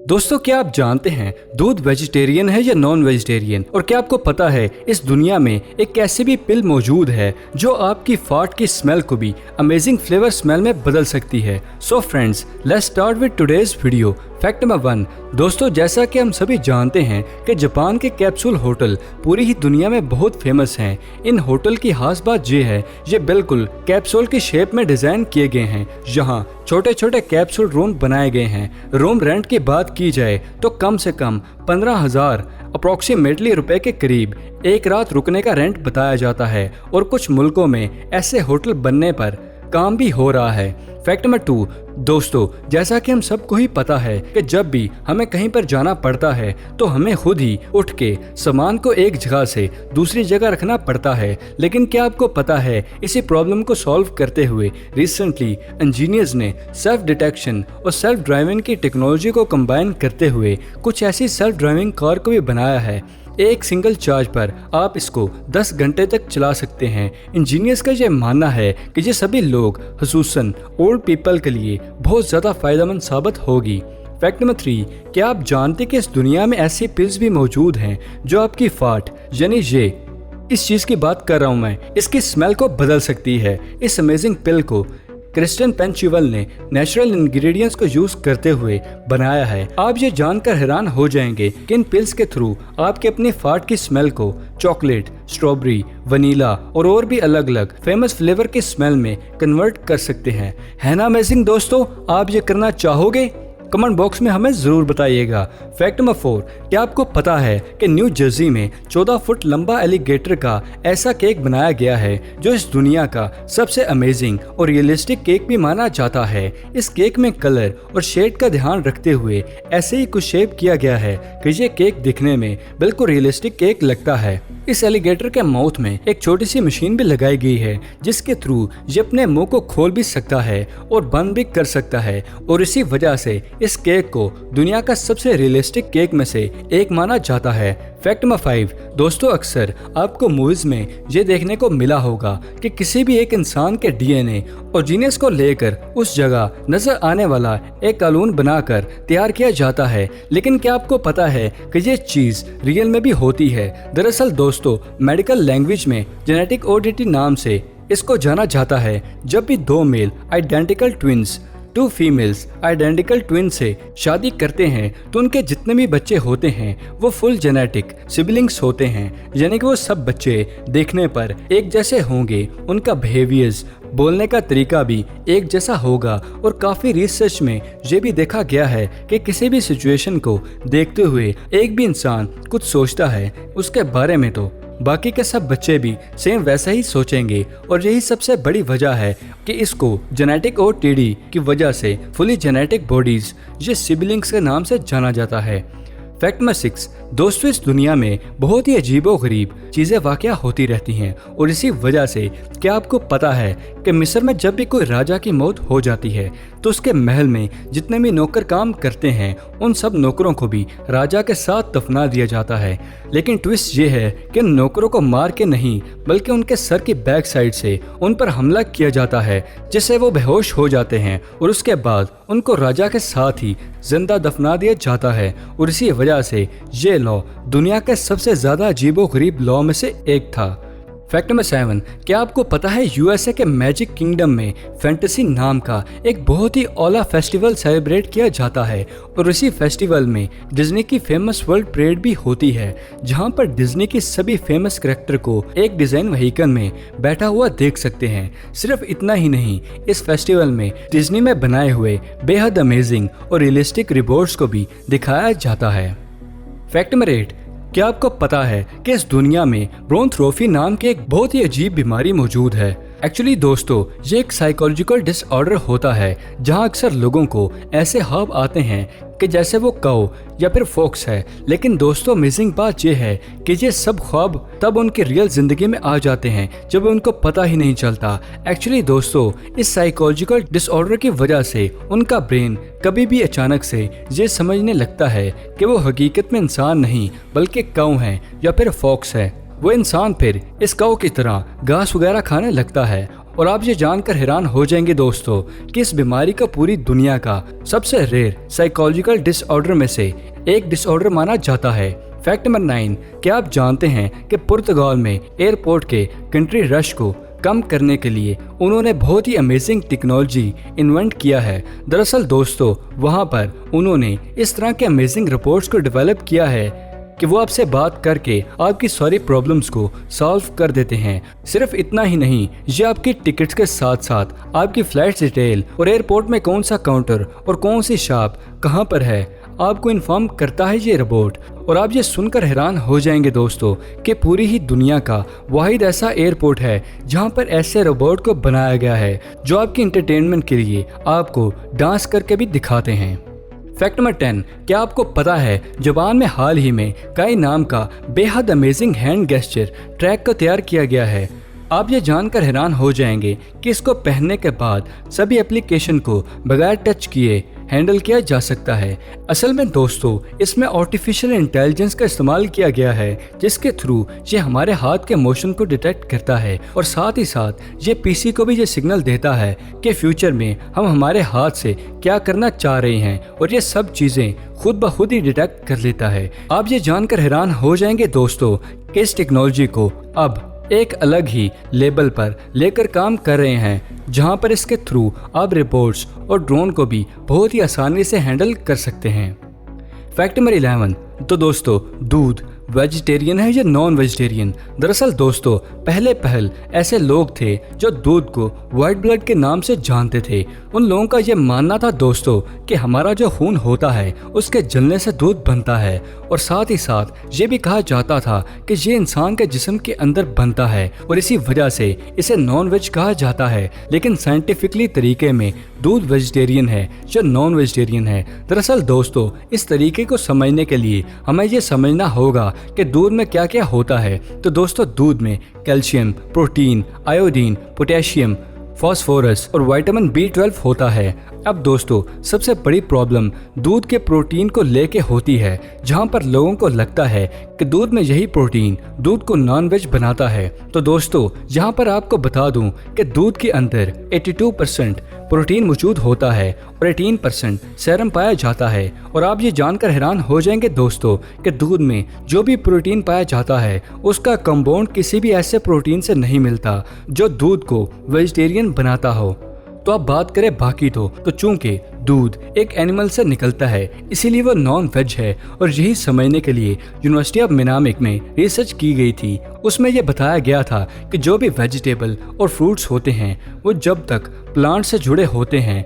दोस्तों, क्या आप जानते हैं दूध वेजिटेरियन है या नॉन वेजिटेरियन? और क्या आपको पता है इस दुनिया में एक ऐसी भी पिल मौजूद है जो आपकी फाट की स्मेल को भी अमेजिंग फ्लेवर स्मेल में बदल सकती है। So friends, let's start with today's video. Fact number 1। दोस्तों, जैसा कि हम सभी जानते हैं कि जापान के कैप्सूल होटल पूरी ही दुनिया में बहुत फेमस हैं। इन होटल की खास बात ये है, ये बिल्कुल कैप्सूल की शेप में डिजाइन किए गए हैं। यहाँ छोटे छोटे कैप्सूल रूम बनाए गए हैं। रूम रेंट की बात की जाए तो कम से कम 15,000 अप्रोक्सीमेटली रुपए के करीब एक रात रुकने का रेंट बताया जाता है। और कुछ मुल्कों में ऐसे होटल बनने पर काम भी हो रहा है। Fact number 2। दोस्तों, जैसा कि हम सबको ही पता है कि जब भी हमें कहीं पर जाना पड़ता है तो हमें खुद ही उठ के सामान को एक जगह से दूसरी जगह रखना पड़ता है। लेकिन क्या आपको पता है, इसी प्रॉब्लम को सॉल्व करते हुए रिसेंटली इंजीनियर्स ने सेल्फ डिटेक्शन और सेल्फ ड्राइविंग की टेक्नोलॉजी को कंबाइन करते हुए कुछ ऐसी सेल्फ ड्राइविंग कार को भी बनाया है। एक सिंगल चार्ज पर आप इसको 10 घंटे तक चला सकते हैं। इंजीनियर्स का यह मानना है कि ये सभी लोग, खुसूसन ओल्ड पीपल के लिए बहुत ज़्यादा फायदेमंद साबित होगी। Fact number 3। क्या आप जानते कि इस दुनिया में ऐसी पिल्स भी मौजूद हैं जो आपकी फाट यानी ये इस चीज़ की बात कर रहा हूँ मैं, इसकी स्मेल को बदल सकती है। इस अमेजिंग पिल को क्रिस्टियन पेंचुवल ने नेचुरल इंग्रेडिएंट्स को यूज करते हुए बनाया है। आप ये जानकर हैरान हो जाएंगे कि इन पिल्स के थ्रू आपके अपनी फाट की स्मेल को चॉकलेट, स्ट्रॉबेरी, वनीला और भी अलग अलग फेमस फ्लेवर की स्मेल में कन्वर्ट कर सकते हैं। है ना अमेजिंग दोस्तों? आप ये करना चाहोगे? कमेंट बॉक्स में हमें जरूर बताइएगा। Fact number 4। क्या आपको पता है कि न्यू जर्सी में 14 फुट लंबा एलिगेटर का ऐसा केक बनाया गया है जो इस दुनिया का सबसे अमेजिंग और रियलिस्टिक केक भी माना जाता है। इस केक में कलर और शेड का ध्यान रखते हुए ऐसे ही कुछ शेप किया गया है कि ये केक दिखने में बिल्कुल रियलिस्टिक केक लगता है। इस एलिगेटर के माउथ में एक छोटी सी मशीन भी लगाई गई है जिसके थ्रू ये अपने मुंह को खोल भी सकता है और बंद भी कर सकता है। और इसी वजह से इस केक को दुनिया का सबसे रियलिस्टिक केक में से एक माना जाता है। Fact number 5। दोस्तों, अक्सर आपको मूवीज में ये देखने को मिला होगा कि किसी भी एक इंसान के डीएनए और जीनस को लेकर उस जगह नजर आने वाला एक कानून बनाकर तैयार किया जाता है। लेकिन क्या आपको पता है कि ये चीज रियल में भी होती है? दरअसल दोस्तों, मेडिकल लैंग्वेज में जेनेटिक ओडिटी नाम से इसको जाना जाता है। जब भी 2 male identical twins 2 females identical twin से शादी करते हैं तो उनके जितने भी बच्चे होते हैं वो फुल जेनेटिक सिबलिंग्स होते हैं। यानी कि वो सब बच्चे देखने पर एक जैसे होंगे, उनका बिहेवियर्स, बोलने का तरीका भी एक जैसा होगा। और काफ़ी रिसर्च में ये भी देखा गया है कि किसी भी सिचुएशन को देखते हुए एक भी इंसान कुछ सोचता है उसके बारे में तो बाकी के सब बच्चे भी सेम वैसा ही सोचेंगे। और यही सबसे बड़ी वजह है कि इसको जेनेटिक ओटीडी की वजह से फुली जेनेटिक बॉडीज ये सिबलिंग्स के नाम से जाना जाता है। Fact number 6। दोस्तों, इस दुनिया में बहुत ही अजीबो गरीब चीज़ें वाक़या होती रहती हैं। और इसी वजह से क्या आपको पता है कि मिस्र में जब भी कोई राजा की मौत हो जाती है तो उसके महल में जितने भी नौकर काम करते हैं उन सब नौकरों को भी राजा के साथ दफना दिया जाता है। लेकिन ट्विस्ट ये है कि नौकरों को मार के नहीं बल्कि उनके सर की बैक साइड से उन पर हमला किया जाता है जिससे वो बेहोश हो जाते हैं और उसके बाद उनको राजा के साथ ही जिंदा दफना दिया जाता है। और इसी वजह से ये लॉ दुनिया के सबसे ज्यादा अजीबो गरीब लॉ में से एक था। Fact number 7। क्या आपको पता है यूएसए के मैजिक किंगडम में फैंटेसी नाम का एक बहुत ही औला फेस्टिवल सेलिब्रेट किया जाता है। और इसी फेस्टिवल में डिज्नी की फेमस वर्ल्ड परेड भी होती है जहां पर डिज्नी की सभी फेमस कैरेक्टर को एक डिजाइन व्हीकल में बैठा हुआ देख सकते हैं। सिर्फ इतना ही नहीं, इस फेस्टिवल में डिज्नी में बनाए हुए बेहद अमेजिंग और रियलिस्टिक रिबोट्स को भी दिखाया जाता है। Fact number 8। क्या आपको पता है कि इस दुनिया में ब्रोंथ्रोफी नाम की एक बहुत ही अजीब बीमारी मौजूद है? एक्चुअली दोस्तों, ये एक साइकोलॉजिकल डिसऑर्डर होता है जहां अक्सर लोगों को ऐसे ख्वाब आते हैं कि जैसे वो काऊ या फिर फॉक्स है। लेकिन दोस्तों, अमेजिंग बात यह है कि ये सब ख्वाब तब उनकी रियल जिंदगी में आ जाते हैं जब उनको पता ही नहीं चलता। एक्चुअली दोस्तों, इस साइकोलॉजिकल डिसऑर्डर की वजह से उनका ब्रेन कभी भी अचानक से ये समझने लगता है कि वो हकीकत में इंसान नहीं बल्कि काऊ है या फिर फॉक्स है। वो इंसान फिर इस काऊ की तरह घास वगैरह खाने लगता है और आप ये जानकर हैरान हो जाएंगे दोस्तों कि इस बीमारी का पूरी दुनिया का सबसे रेयर साइकोलॉजिकल डिसऑर्डर में से एक डिसऑर्डर माना जाता है। फैक्ट नंबर 9, क्या आप जानते हैं कि पुर्तगाल में एयरपोर्ट के कंट्री रश को कम करने के लिए उन्होंने बहुत ही अमेजिंग टेक्नोलॉजी इन्वेंट किया है। दरअसल दोस्तों वहां पर उन्होंने इस तरह के अमेजिंग रिपोर्ट्स को डेवलप किया है कि वो आपसे बात करके आपकी सारी प्रॉब्लम्स को सॉल्व कर देते हैं। सिर्फ इतना ही नहीं, ये आपकी टिकट्स के साथ साथ आपकी फ्लाइट डिटेल और एयरपोर्ट में कौन सा काउंटर और कौन सी शॉप कहाँ पर है आपको इन्फॉर्म करता है ये रोबोट। और आप ये सुनकर हैरान हो जाएंगे दोस्तों कि पूरी ही दुनिया का वाहिद ऐसा एयरपोर्ट है जहाँ पर ऐसे रोबोट को बनाया गया है जो आपकी इंटरटेनमेंट के लिए आपको डांस करके भी दिखाते हैं। फैक्ट नंबर 10, क्या आपको पता है जापान में हाल ही में काई नाम का बेहद अमेजिंग हैंड गेस्चर ट्रैक को तैयार किया गया है। आप ये जानकर हैरान हो जाएंगे कि इसको पहनने के बाद सभी एप्लीकेशन को बगैर टच किए हैंडल किया जा सकता है। असल में दोस्तों इसमें आर्टिफिशियल इंटेलिजेंस का इस्तेमाल किया गया है जिसके थ्रू ये हमारे हाथ के मोशन को डिटेक्ट करता है और साथ ही साथ ये पीसी को भी ये सिग्नल देता है कि फ्यूचर में हम हमारे हाथ से क्या करना चाह रहे हैं और ये सब चीजें खुद ब खुद ही डिटेक्ट कर लेता है। आप ये जानकर हैरान हो जाएंगे दोस्तों कि इस टेक्नोलॉजी को अब एक अलग ही लेवल पर लेकर काम कर रहे हैं जहां पर इसके थ्रू आप रिपोर्ट्स और ड्रोन को भी बहुत ही आसानी से हैंडल कर सकते हैं। फैक्ट नंबर 11, तो दोस्तों दूध वेजिटेरियन है या नॉन वेजिटेरियन। दरअसल दोस्तों पहले ऐसे लोग थे जो दूध को व्हाइट ब्लड के नाम से जानते थे। उन लोगों का यह मानना था दोस्तों कि हमारा जो खून होता है उसके जलने से दूध बनता है और साथ ही साथ ये भी कहा जाता था कि ये इंसान के जिस्म के अंदर बनता है और इसी वजह से इसे नॉन वेज कहा जाता है। लेकिन साइंटिफिकली तरीके में दूध वेजिटेरियन है या नॉन वेजिटेरियन है। दरअसल दोस्तों इस तरीके को समझने के लिए हमें ये समझना होगा कि दूध में क्या क्या होता है। तो दोस्तों दूध में calcium, protein, iodine, potassium, phosphorus और विटामिन B12 होता है। अब दोस्तों सबसे बड़ी प्रॉब्लम दूध के प्रोटीन को लेके होती है जहां पर लोगों को लगता है कि दूध में यही प्रोटीन दूध को नॉन वेज बनाता है। तो दोस्तों यहाँ पर आपको बता दूं कि दूध के अंदर 82% प्रोटीन मौजूद होता है और 18% सेरम पाया जाता है। और आप ये जानकर हैरान हो जाएंगे दोस्तों कि दूध में जो भी प्रोटीन पाया जाता है उसका कंपाउंड किसी भी ऐसे प्रोटीन से नहीं मिलता जो दूध को वेजिटेरियन बनाता हो। तो अब बात करें बाकी तो चूंकि दूध एक एनिमल से निकलता है इसीलिए वो नॉन वेज है और यही समझने के लिए यूनिवर्सिटी ऑफ मिनामिक में रिसर्च की गई थी। उसमें यह बताया गया था कि जो भी वेजिटेबल और फ्रूट्स होते हैं वो जब तक प्लांट से जुड़े होते हैं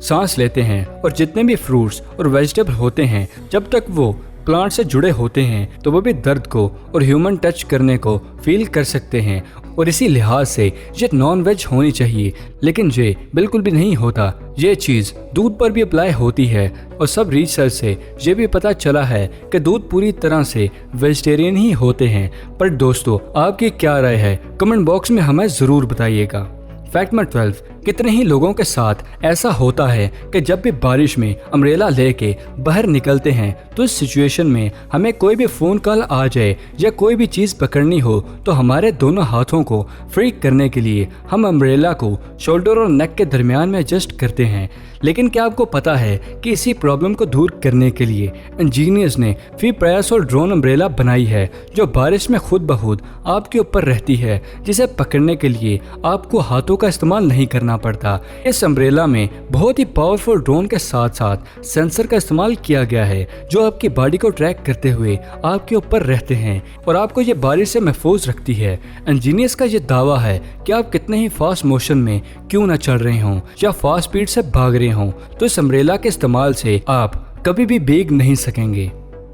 सांस लेते हैं और जितने भी फ्रूट्स और वेजिटेबल होते हैं जब तक वो प्लांट से जुड़े होते हैं तो वो भी दर्द को और ह्यूमन टच करने को फील कर सकते हैं और इसी लिहाज से ये नॉन वेज होनी चाहिए। लेकिन ये बिल्कुल भी नहीं होता। ये चीज़ दूध पर भी अप्लाई होती है और सब रिसर्च से ये भी पता चला है कि दूध पूरी तरह से वेजिटेरियन ही होते हैं। पर दोस्तों आपकी क्या राय है कमेंट बॉक्स में हमें ज़रूर बताइएगा। फैक्ट नंबर 12, कितने ही लोगों के साथ ऐसा होता है कि जब भी बारिश में अम्ब्रेला लेके बाहर निकलते हैं तो इस सिचुएशन में हमें कोई भी फ़ोन कॉल आ जाए या कोई भी चीज़ पकड़नी हो तो हमारे दोनों हाथों को फ्री करने के लिए हम अम्ब्रेला को शोल्डर और नेक के दरमियान में एडजस्ट करते हैं। लेकिन क्या आपको पता है कि इसी प्रॉब्लम को दूर करने के लिए इंजीनियर्स ने फ्री प्रयास और ड्रोन अम्ब्रेला बनाई है जो बारिश में खुद ब खुद आपके ऊपर रहती है जिसे पकड़ने के लिए आपको हाथों का इस्तेमाल नहीं करना पड़ता। इस अम्ब्रेला में बहुत ही पावरफुल ड्रोन के साथ साथ सेंसर का इस्तेमाल किया गया है जो आपकी बॉडी को ट्रैक करते हुए आपके ऊपर रहते हैं और आपको ये बारिश से महफूज रखती है। इंजीनियर्स का ये दावा है कि आप कितने ही फास्ट मोशन में क्यों न चल रहे हों या फास्ट स्पीड से भाग रहे हों तो इस अम्ब्रेला के इस्तेमाल से आप कभी भी भीग नहीं सकेंगे।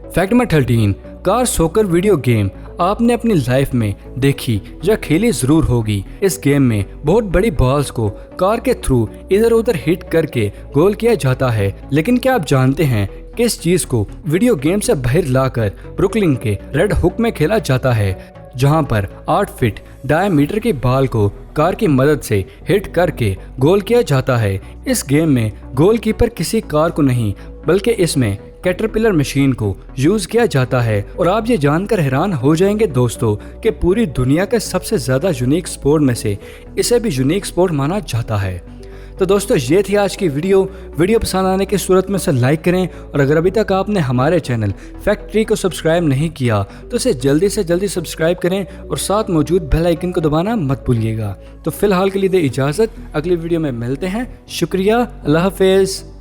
Fact number 13, car soccer video game आपने अपनी लाइफ में देखी या खेली जरूर होगी। इस गेम में बहुत बड़ी बॉल्स को कार के थ्रू इधर उधर हिट करके गोल किया जाता है। लेकिन क्या आप जानते हैं कि इस चीज को वीडियो गेम से बाहर लाकर ब्रुकलिन के रेड हुक में खेला जाता है जहां पर 8 फीट डायमीटर की बॉल को कार की मदद से हिट करके गोल किया जाता है। इस गेम में गोलकीपर किसी कार को नहीं बल्कि इसमें कैटरपिलर मशीन को यूज किया जाता है। और आप ये जानकर हैरान हो जाएंगे दोस्तों कि पूरी दुनिया का सबसे ज्यादा यूनिक स्पोर्ट में से इसे भी यूनिक स्पोर्ट माना जाता है। तो दोस्तों ये थी आज की वीडियो पसंद आने की सूरत में से लाइक करें, और अगर अभी तक आपने हमारे चैनल फैक्ट ट्री को सब्सक्राइब नहीं किया तो इसे जल्दी से जल्दी सब्सक्राइब करें और साथ मौजूद बेल आइकन को दबाना मत भूलिएगा। तो फिलहाल के लिए दे इजाज़त, अगली वीडियो में मिलते हैं। शुक्रिया, अल्लाह हाफिज़।